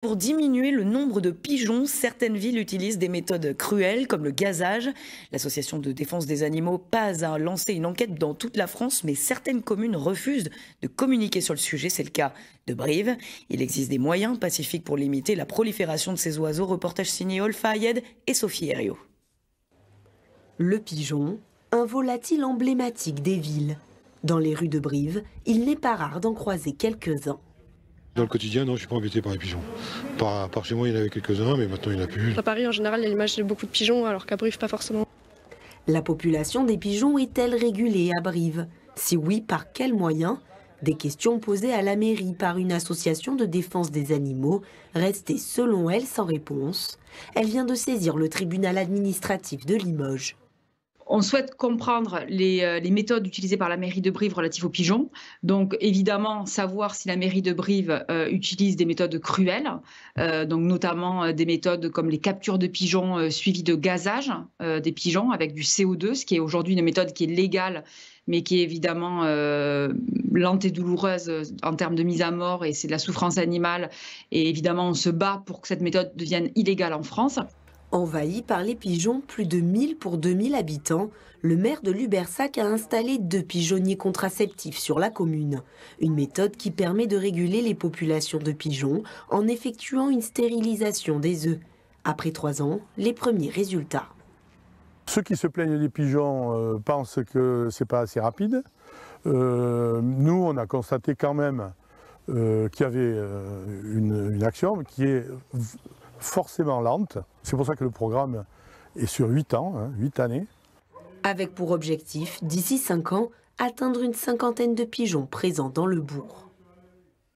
Pour diminuer le nombre de pigeons, certaines villes utilisent des méthodes cruelles comme le gazage. L'association de défense des animaux PAZ a lancé une enquête dans toute la France, mais certaines communes refusent de communiquer sur le sujet. C'est le cas de Brive. Il existe des moyens pacifiques pour limiter la prolifération de ces oiseaux. Reportage signé Olfa Ayed et Sophie Herriot. Le pigeon, un volatile emblématique des villes. Dans les rues de Brive, il n'est pas rare d'en croiser quelques-uns. Dans le quotidien, non, je ne suis pas embêté par les pigeons. Par chez moi, il y en avait quelques-uns, mais maintenant, il n'y en a plus. À Paris, en général, il y a l'image de beaucoup de pigeons, alors qu'à Brive, pas forcément. La population des pigeons est-elle régulée à Brive? Si oui, par quels moyens? Des questions posées à la mairie par une association de défense des animaux, restée selon elle sans réponse. Elle vient de saisir le tribunal administratif de Limoges. On souhaite comprendre les méthodes utilisées par la mairie de Brive relatives aux pigeons. Donc évidemment, savoir si la mairie de Brive utilise des méthodes cruelles, donc notamment des méthodes comme les captures de pigeons suivies de gazage des pigeons avec du CO2, ce qui est aujourd'hui une méthode qui est légale, mais qui est évidemment lente et douloureuse en termes de mise à mort, et c'est de la souffrance animale. Et évidemment, on se bat pour que cette méthode devienne illégale en France. Envahi par les pigeons, plus de 1000 pour 2000 habitants, le maire de Lubersac a installé 2 pigeonniers contraceptifs sur la commune. Une méthode qui permet de réguler les populations de pigeons en effectuant une stérilisation des œufs. Après 3 ans, les premiers résultats. Ceux qui se plaignent des pigeons pensent que c'est pas assez rapide. Nous, on a constaté quand même qu'il y avait une action qui est forcément lente. C'est pour ça que le programme est sur 8 ans, 8 années. Avec pour objectif, d'ici 5 ans, atteindre une cinquantaine de pigeons présents dans le bourg.